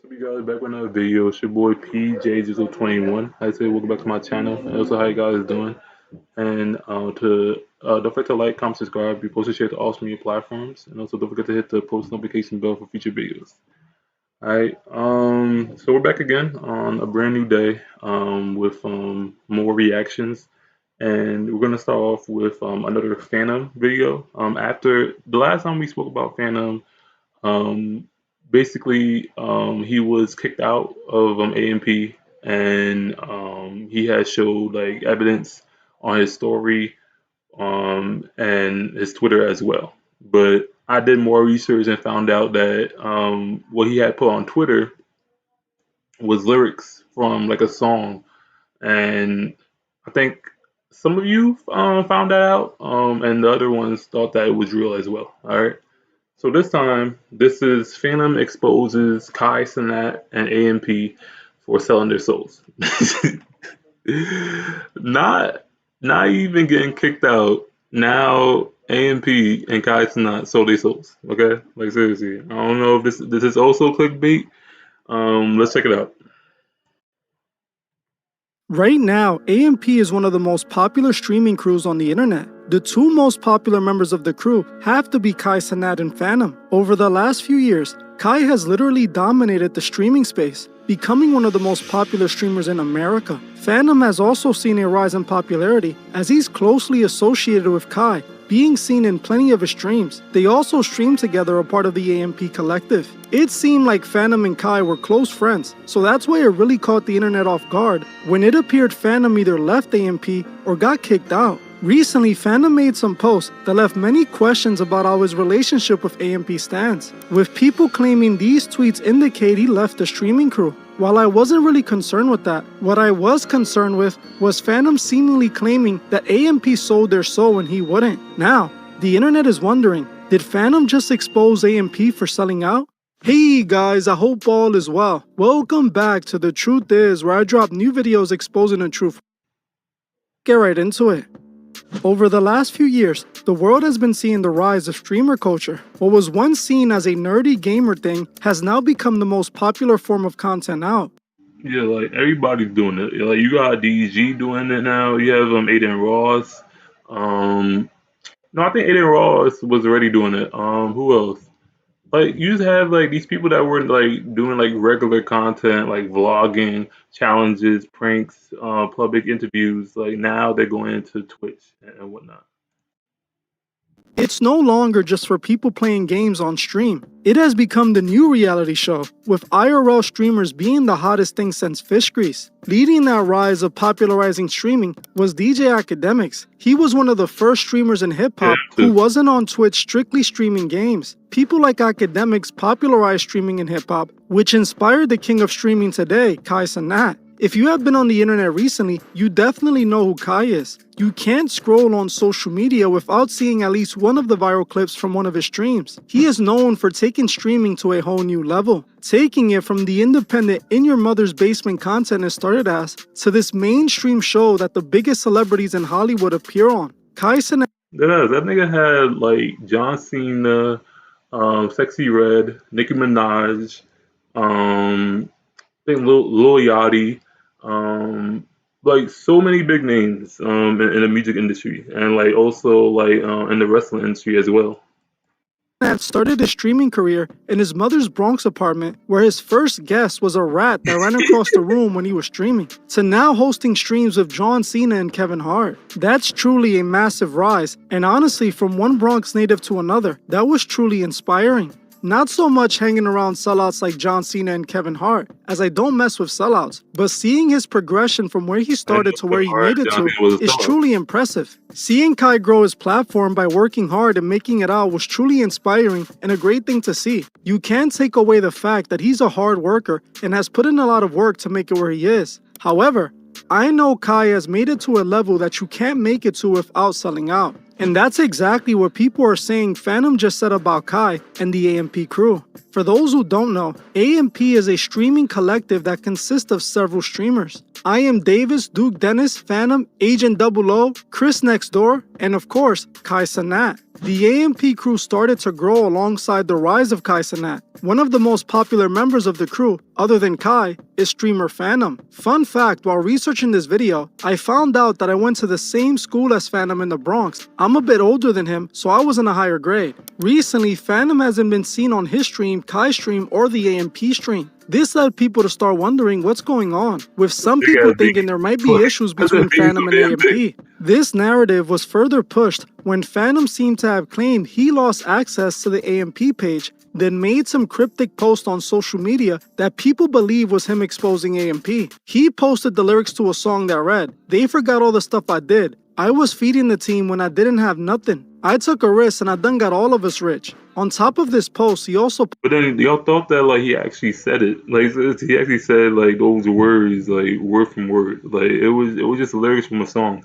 Up, you guys? Back with another video. It's your boy PJ21. I say welcome back to my channel. And also, how you guys doing? And to don't forget to like, comment, subscribe. Be posted, share to all social media platforms, and also don't forget to hit the post notification bell for future videos. All right. So we're back again on a brand new day with more reactions, and we're gonna start off with another Fanum video. After the last time we spoke about Fanum. Um, basically, he was kicked out of AMP, and he has showed like evidence on his story and his Twitter as well. But I did more research and found out that what he had put on Twitter was lyrics from like a song, and I think some of you found that out, and the other ones thought that it was real as well. All right. So this time, this is Fanum exposes Kai Cenat and AMP for selling their souls. not not even getting kicked out. Now AMP and Kai Cenat sold their souls. Okay? Like seriously. I don't know if this is also clickbait. Let's check it out. Right now, AMP is one of the most popular streaming crews on the internet. The two most popular members of the crew have to be Kai Cenat and Fanum. Over the last few years, Kai has literally dominated the streaming space, becoming one of the most popular streamers in America. Fanum has also seen a rise in popularity as he's closely associated with Kai, being seen in plenty of his streams. They also stream together a part of the AMP collective. It seemed like Fanum and Kai were close friends, so that's why it really caught the internet off guard when it appeared Fanum either left AMP or got kicked out. Recently, Fanum made some posts that left many questions about how his relationship with AMP stands, with people claiming these tweets indicate he left the streaming crew. While I wasn't really concerned with that, what I was concerned with was Fanum seemingly claiming that AMP sold their soul and he wouldn't. Now, the internet is wondering, did Fanum just expose AMP for selling out? Hey guys, I hope all is well. Welcome back to The Truth Is, where I drop new videos exposing the truth. Get right into it. Over the last few years, the world has been seeing the rise of streamer culture. What was once seen as a nerdy gamer thing has now become the most popular form of content out. Yeah, like everybody's doing it. Like you got DG doing it now. You have Aiden Ross. No, I think Aiden Ross was already doing it. Who else? Like you just have like these people that were like doing like regular content, like vlogging, challenges, pranks, public interviews. Like now they're going into Twitch and whatnot. It's no longer just for people playing games on stream. It has become the new reality show, with IRL streamers being the hottest thing since fish grease. Leading that rise of popularizing streaming was DJ Academics. He was one of the first streamers in hip-hop who wasn't on Twitch strictly streaming games. People like Academics popularized streaming in hip-hop, which inspired the king of streaming today, Kai Cenat. If you have been on the internet recently, you definitely know who Kai is. You can't scroll on social media without seeing at least one of the viral clips from one of his streams. He is known for taking streaming to a whole new level, taking it from the independent in your mother's basement content it started as, to this mainstream show that the biggest celebrities in Hollywood appear on. Kai Cenat. That nigga had like John Cena, Sexy Red, Nicki Minaj, I think Lil Yachty, like so many big names in the music industry, and like also like in the wrestling industry as well. Started his streaming career in his mother's Bronx apartment, where his first guest was a rat that ran across the room when he was streaming, to now hosting streams with John Cena and Kevin Hart. That's truly a massive rise, and honestly, from one Bronx native to another, that was truly inspiring. Not so much hanging around sellouts like John Cena and Kevin Hart, as I don't mess with sellouts, but seeing his progression from where he started to where he made it to is truly impressive. Seeing Kai grow his platform by working hard and making it out was truly inspiring and a great thing to see. You can't take away the fact that he's a hard worker and has put in a lot of work to make it where he is. However, I know Kai has made it to a level that you can't make it to without selling out. And that's exactly what people are saying Fanum just said about Kai and the AMP crew. For those who don't know, AMP is a streaming collective that consists of several streamers. I am Davis, Duke Dennis, Fanum, Agent 00, Chris Next Door, and of course, Kai Cenat. The AMP crew started to grow alongside the rise of Kai Cenat. One of the most popular members of the crew, other than Kai, is streamer Fanum. Fun fact, while researching this video, I found out that I went to the same school as Fanum in the Bronx. I'm a bit older than him, so I was in a higher grade. Recently, Fanum hasn't been seen on his stream, Kai's stream, or the AMP stream. This led people to start wondering what's going on, with some people thinking there might be issues between Fanum and AMP. This narrative was further pushed when Fanum seemed to have claimed he lost access to the AMP page, then made some cryptic post on social media that people believe was him exposing AMP. He posted the lyrics to a song that read, "They forgot all the stuff I did. I was feeding the team when I didn't have nothing. I took a risk and I done got all of us rich." On top of this post, he also But then y'all thought that like he actually said it, like he actually said like those words like word from word, like it was just lyrics from a song.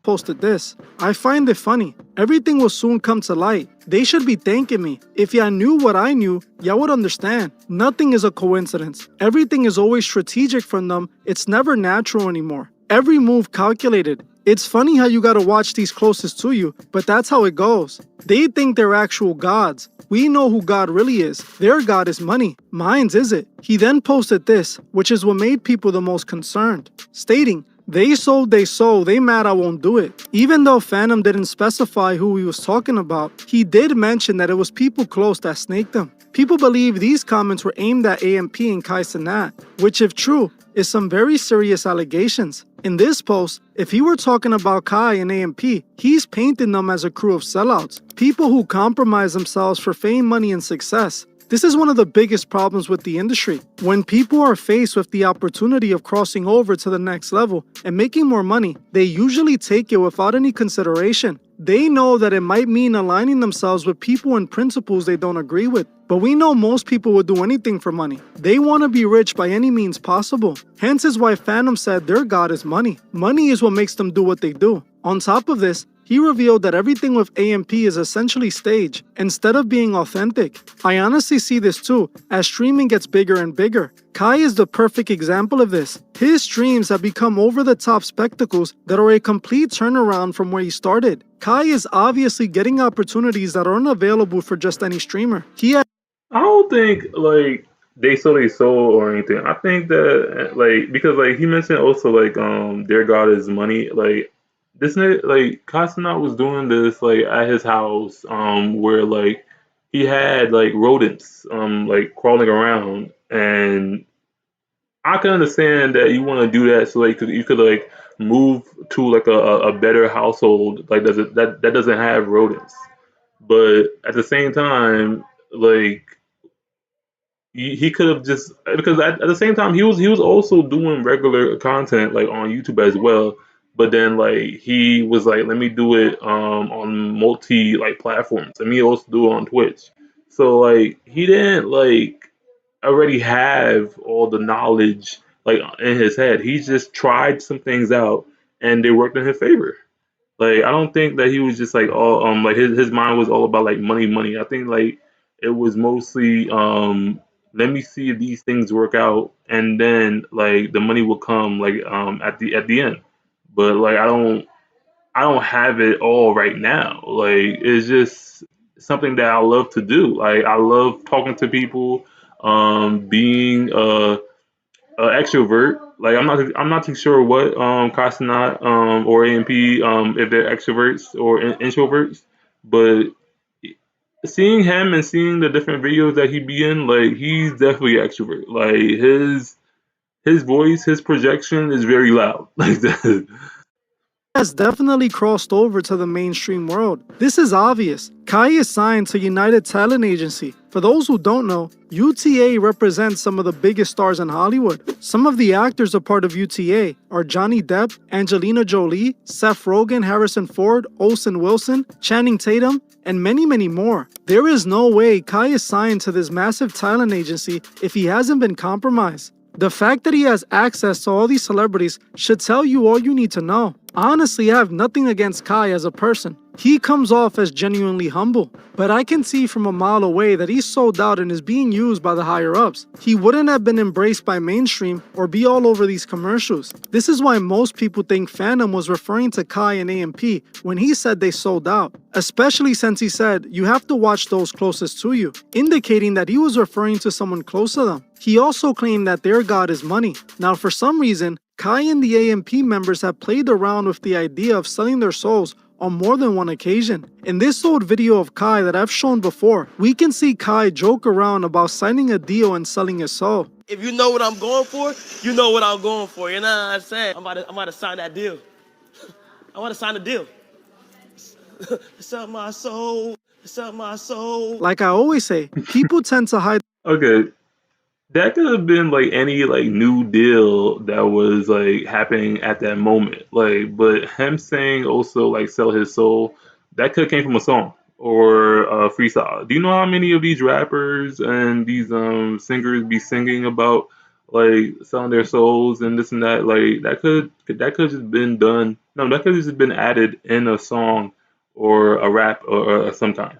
posted this. "I find it funny. Everything will soon come to light. They should be thanking me. If y'all knew what I knew, y'all would understand. Nothing is a coincidence. Everything is always strategic from them. It's never natural anymore. Every move calculated. It's funny how you gotta watch these closest to you, but that's how it goes. They think they're actual gods. We know who God really is. Their God is money. Mine's is it." He then posted this, which is what made people the most concerned, stating, "They sold, they mad I won't do it." Even though Fanum didn't specify who he was talking about, he did mention that it was people close that snaked him. People believe these comments were aimed at AMP and Kai Cenat, which if true, is some very serious allegations. In this post, if he were talking about Kai and AMP, he's painting them as a crew of sellouts, people who compromise themselves for fame, money, and success. This is one of the biggest problems with the industry. When people are faced with the opportunity of crossing over to the next level and making more money, they usually take it without any consideration. They know that it might mean aligning themselves with people and principles they don't agree with. But we know most people would do anything for money. They want to be rich by any means possible. Hence is why Fanum said their god is money. Money is what makes them do what they do. On top of this, he revealed that everything with AMP is essentially staged, instead of being authentic. I honestly see this too, as streaming gets bigger and bigger. Kai is the perfect example of this. His streams have become over-the-top spectacles that are a complete turnaround from where he started. Kai is obviously getting opportunities that aren't available for just any streamer. I don't think like they sold or anything. I think that like because like he mentioned also like their god is money. Like this like Casanat was doing this like at his house where like he had like rodents like crawling around, and I can understand that you want to do that so like you could like move to like a better household like that doesn't have rodents. But at the same time, like he could have just because at the same time he was also doing regular content like on YouTube as well. But then like he was like, let me do it on multi like platforms. Let me also do it on Twitch. So like he didn't like already have all the knowledge like in his head. He just tried some things out and they worked in his favor. Like I don't think that he was just like all like his mind was all about like money. I think like it was mostly let me see if these things work out and then like the money will come like at the end. But like I don't have it all right now. Like it's just something that I love to do. Like I love talking to people, being extrovert. Like I'm not too sure what Casanat or AMP if they're extroverts or introverts, but seeing him and seeing the different videos that he be in, like he's definitely an extrovert. Like his voice, his projection is very loud. Like that. Has definitely crossed over to the mainstream world. This is obvious. Kai is signed to United Talent Agency. For those who don't know, UTA represents some of the biggest stars in Hollywood. Some of the actors a part of UTA are Johnny Depp, Angelina Jolie, Seth Rogen, Harrison Ford, Olsen Wilson, Channing Tatum, and many, many more. There is no way Kai is signed to this massive talent agency if he hasn't been compromised. The fact that he has access to all these celebrities should tell you all you need to know. Honestly, I have nothing against Kai as a person. He comes off as genuinely humble, but I can see from a mile away that he's sold out and is being used by the higher-ups. He wouldn't have been embraced by mainstream or be all over these commercials. This is why most people think Fanum was referring to Kai and AMP when he said they sold out, especially since he said you have to watch those closest to you, indicating that he was referring to someone close to them. He also claimed that their god is money. Now, for some reason, Kai and the AMP members have played around with the idea of selling their souls on more than one occasion. In this old video of Kai that I've shown before, we can see Kai joke around about signing a deal and selling his soul. If you know what I'm going for, you know what I'm going for. You know what I'm saying? I'm about to sign that deal. I want to sign a deal. Sell my soul. Sell my soul. Like I always say, people tend to hide. Okay, that could have been like any like new deal that was like happening at that moment. Like, but him saying also like sell his soul, that could have came from a song or a freestyle. Do you know how many of these rappers and these singers be singing about like selling their souls and this and that? Like that could just been done. No, that could have just been added in a song or a rap or some kind.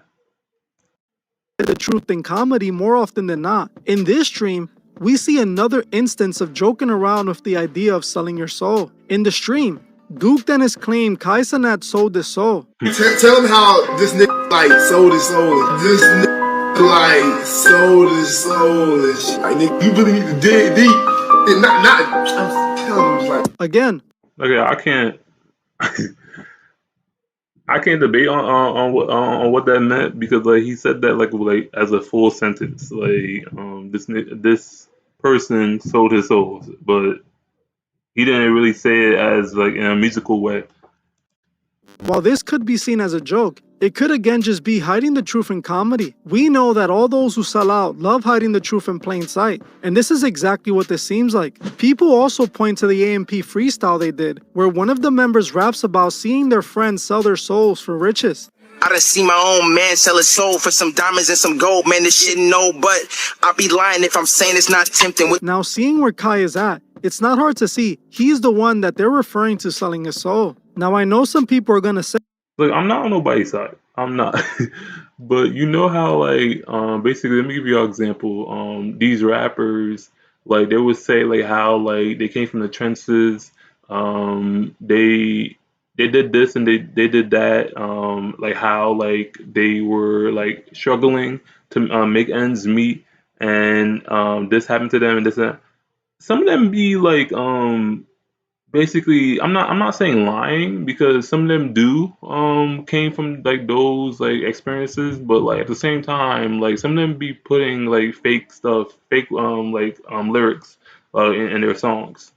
The truth in comedy more often than not. In this stream, we see another instance of joking around with the idea of selling your soul. In the stream, Duke Dennis claimed Kai Cenat sold his soul. Tell him how this nigga like sold his soul. This nigga like sold his soul and shit. Like, nigga, you really need to dig deep and not. I'm telling him like. Again. Okay, I can't. I can't debate on what that meant because like he said that like as a full sentence like this person sold his soul, but he didn't really say it as like in a musical way. While this could be seen as a joke, it could again just be hiding the truth in comedy. We know that all those who sell out love hiding the truth in plain sight, and this is exactly what this seems like. People also point to the AMP freestyle they did, where one of the members raps about seeing their friends sell their souls for riches. I done see my own man sell his soul for some diamonds and some gold, man, this shit no, but I'll be lying if I'm saying it's not tempting. Now, seeing where Kai is at, it's not hard to see he's the one that they're referring to selling his soul. Now, I know some people are gonna say, look, I'm not on nobody's side. I'm not. But you know how like basically let me give you an example. These rappers like they would say like how like they came from the trenches. They did this and they did that. Like how like they were like struggling to make ends meet and this happened to them and this and that. Some of them be like basically I'm not saying lying because some of them do came from like those like experiences, but like at the same time like some of them be putting like fake stuff, fake lyrics in their songs.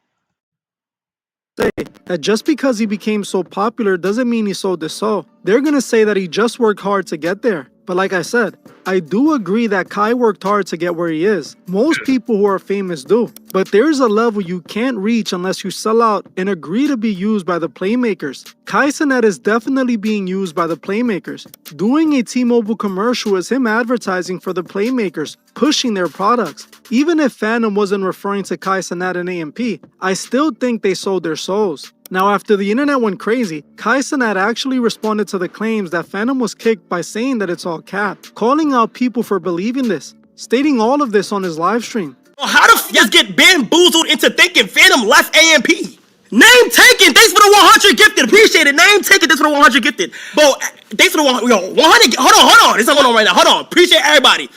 that just because he became so popular doesn't mean he sold his soul. They're gonna say that he just worked hard to get there. But like I said, I do agree that Kai worked hard to get where he is. Most people who are famous do. But there's a level you can't reach unless you sell out and agree to be used by the playmakers. Kai Cenat is definitely being used by the playmakers. Doing a T-Mobile commercial is him advertising for the playmakers, pushing their products. Even if Fanum wasn't referring to Kai Cenat and AMP, I still think they sold their souls. Now, after the internet went crazy, Kai Cenat actually responded to the claims that Fanum was kicked by saying that it's all cap, calling out people for believing this, stating all of this on his live stream. How the f*** get bamboozled into thinking Fanum left AMP? Name taken. Thanks for the 100 gifted. Appreciate it. Name taken. Thanks for the 100 gifted. Bro, thanks for the 100. Yo, 100. Hold on. It's not going on right now. Hold on. Appreciate everybody.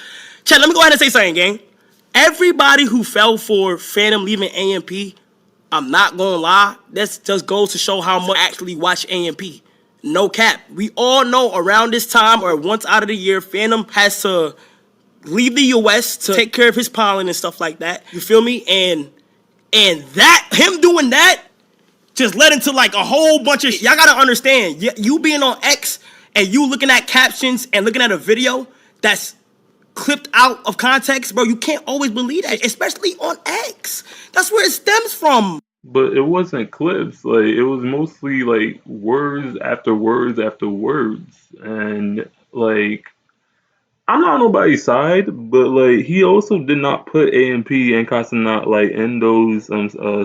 Chat, let me go ahead and say something, gang. Everybody who fell for Fanum leaving AMP, I'm not gonna lie, that just goes to show how much I actually watch AMP. No cap. We all know around this time or once out of the year, Fanum has to leave the US to take care of his pollen and stuff like that. You feel me? And that, him doing that, just led into like a whole bunch of y'all gotta understand, you being on X and you looking at captions and looking at a video that's clipped out of context, bro, you can't always believe that, especially on X. That's where it stems from. But it wasn't clips. Like it was mostly like words after words after words, and like I'm not on nobody's side, but like he also did not put AMP and Casanat like in those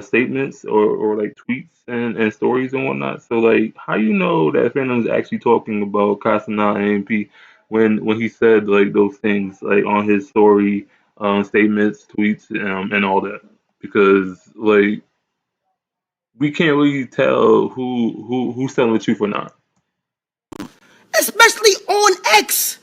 statements or like tweets and stories and whatnot. So like, how you know that Phantom's actually talking about Casanat and AMP when he said like those things like on his story, statements, tweets, and all that? Because like we can't really tell who's telling the truth or not. Especially on X.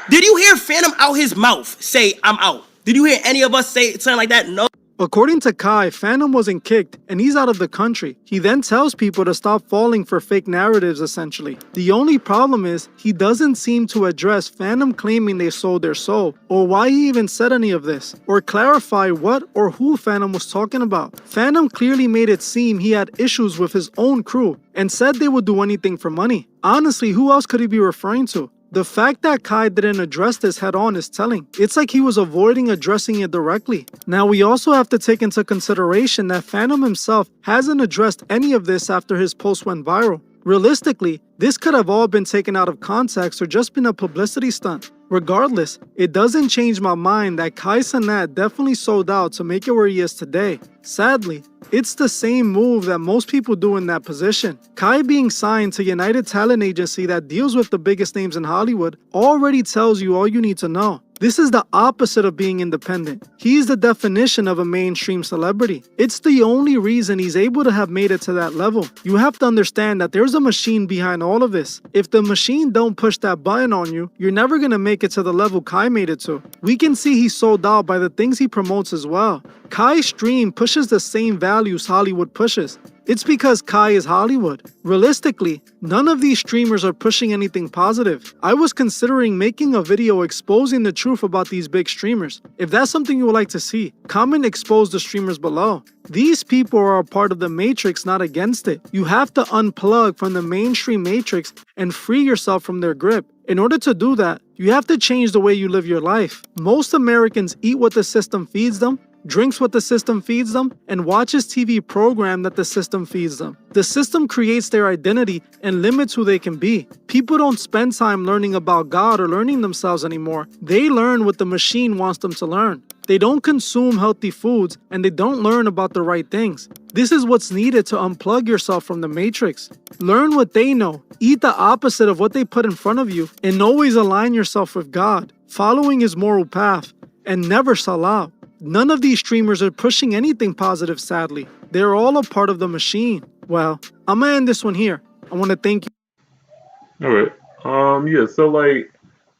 Did you hear Phantom out his mouth say, I'm out? Did you hear any of us say something like that? No. According to Kai, Fanum wasn't kicked and he's out of the country. He then tells people to stop falling for fake narratives essentially. The only problem is he doesn't seem to address Fanum claiming they sold their soul, or why he even said any of this, or clarify what or who Fanum was talking about. Fanum clearly made it seem he had issues with his own crew and said they would do anything for money. Honestly, who else could he be referring to? The fact that Kai didn't address this head on is telling. It's like he was avoiding addressing it directly. Now we also have to take into consideration that Fanum himself hasn't addressed any of this after his post went viral. Realistically, this could have all been taken out of context or just been a publicity stunt. Regardless, it doesn't change my mind that Kai Cenat definitely sold out to make it where he is today. Sadly, it's the same move that most people do in that position. Kai being signed to United Talent Agency that deals with the biggest names in Hollywood already tells you all you need to know. This is the opposite of being independent. He's the definition of a mainstream celebrity. It's the only reason he's able to have made it to that level. You have to understand that there's a machine behind all of this. If the machine don't push that button on you, you're never gonna make it to the level Kai made it to. We can see he's sold out by the things he promotes as well. Kai's stream pushes the same values Hollywood pushes. It's because Kai is Hollywood. Realistically, none of these streamers are pushing anything positive. I was considering making a video exposing the truth about these big streamers. If that's something you would like to see, comment expose the streamers below. These people are a part of the matrix, not against it. You have to unplug from the mainstream matrix and free yourself from their grip. In order to do that, you have to change the way you live your life. Most Americans eat what the system feeds them, drinks what the system feeds them, and watches TV program that the system feeds them. The system creates their identity and limits who they can be. People don't spend time learning about God or learning themselves anymore. They learn what the machine wants them to learn. They don't consume healthy foods and they don't learn about the right things. This is what's needed to unplug yourself from the matrix. Learn what they know, eat the opposite of what they put in front of you, and always align yourself with God, following his moral path, and never sell out. None of these streamers are pushing anything positive, sadly. They're all a part of the machine. Well, I'm gonna end this one here. I want to thank you. All right. Yeah. So like,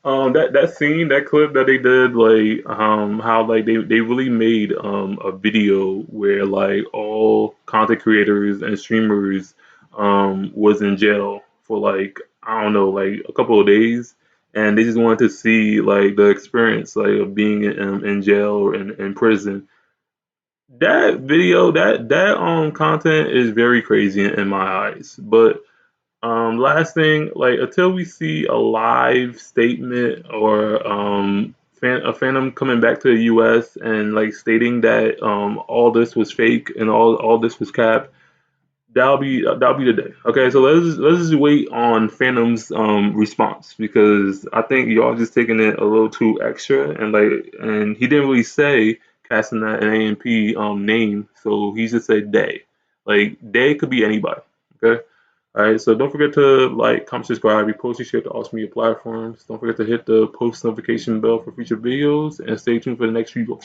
that scene, that clip that they did, like, how like they really made a video where like all content creators and streamers was in jail for like I don't know like a couple of days, and they just wanted to see like the experience like of being in jail or in prison. That video, that content is very crazy in my eyes. But last thing, like until we see a live statement or a Phantom coming back to the U.S. and like stating that all this was fake and all this was cap, that'll be the day. Okay, so let's just wait on Phantom's response because I think y'all just taking it a little too extra and he didn't really say Castanet and AMP name, so he just said they. Like they could be anybody. Okay. All right, so don't forget to like, comment, subscribe, repost, and share to all social media platforms. Don't forget to hit the post notification bell for future videos and stay tuned for the next video.